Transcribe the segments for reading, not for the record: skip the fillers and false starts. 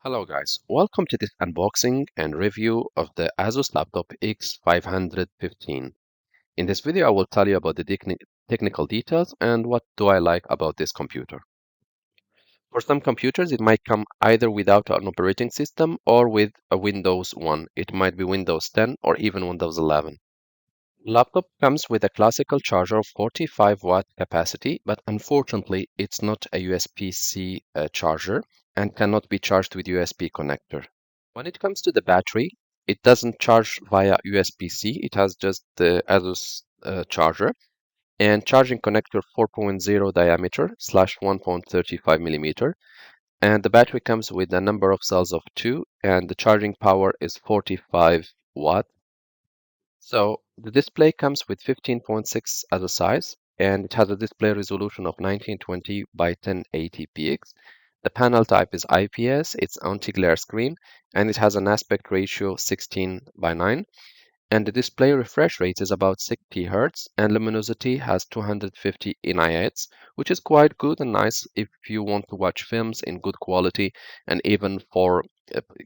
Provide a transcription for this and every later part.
Hello guys, welcome to this unboxing and review of the Asus Laptop X515. In this video, I will tell you about the technical details and what do I like about this computer. For some computers, it might come either without an operating system or with a Windows 1. It might be Windows 10 or even Windows 11. Laptop comes with a classical charger of 45 watt capacity, but unfortunately, it's not a USB-C charger and cannot be charged with USB connector. When it comes to the battery, it doesn't charge via USB-C. It has just the Asus charger and charging connector 4.0 diameter slash 1.35 millimeter. And the battery comes with a number of cells of 2 and the charging power is 45 watt. So the display comes with 15.6 as a size and it has a display resolution of 1920 by 1080 px. The panel type is IPS, it's anti-glare screen, and it has an aspect ratio 16 by 9. And the display refresh rate is about 60 Hz, and luminosity has 250 nits, which is quite good and nice if you want to watch films in good quality, and even for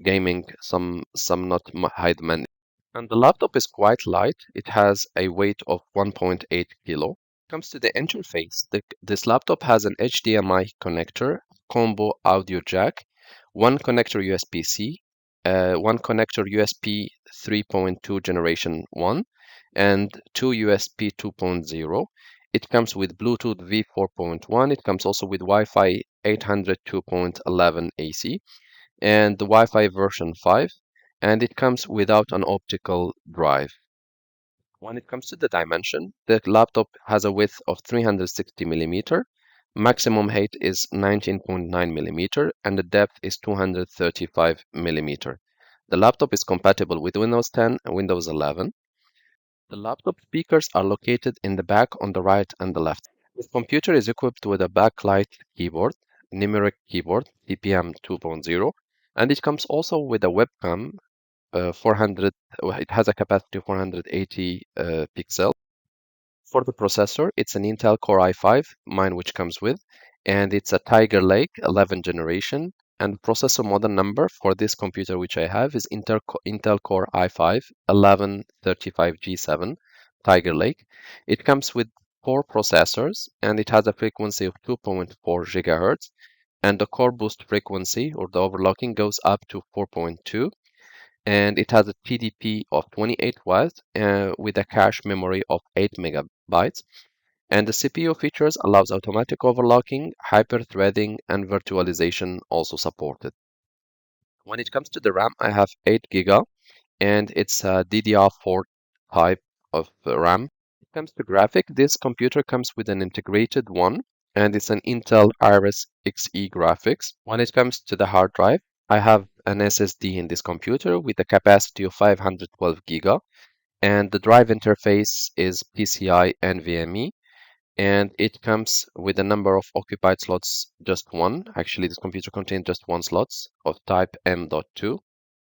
gaming, some not high demand. And the laptop is quite light. It has a weight of 1.8 kilo. Comes to the interface, this laptop has an HDMI connector, combo audio jack, one connector USB-C, one connector USB 3.2 generation 1, and two USB 2.0. It comes with Bluetooth V4.1. It comes also with Wi-Fi 802.11 AC and the Wi-Fi version 5, and it comes without an optical drive. When it comes to the dimension, the laptop has a width of 360 millimeter, maximum height is 19.9 millimeter, and the depth is 235 millimeter. The laptop is compatible with Windows 10 and Windows 11. The laptop speakers are located in the back on the right and the left. This computer is equipped with a backlight keyboard, numeric keyboard, CPM 2.0, and it comes also with a webcam 400. It has a capacity of 480 pixels. For the processor, it's an Intel Core i5, mine which comes with, and it's a Tiger Lake 11th generation. And processor model number for this computer which I have is Intel Core i5 1135G7 Tiger Lake. It comes with 4 processors and it has a frequency of 2.4 GHz, and the core boost frequency or the overclocking goes up to 4.2, and it has a TDP of 28 watts with a cache memory of 8 megabytes. And the CPU features allows automatic overclocking, hyper-threading, and virtualization also supported. When it comes to the RAM, I have 8 GB, and it's a DDR4 type of RAM. It comes to graphic, this computer comes with an integrated one, and it's an Intel Iris Xe graphics. When it comes to the hard drive, I have an SSD in this computer with a capacity of 512 GB, and the drive interface is PCI NVMe, and it comes with a number of occupied slots, just one. Actually, this computer contains just one slots of type M.2,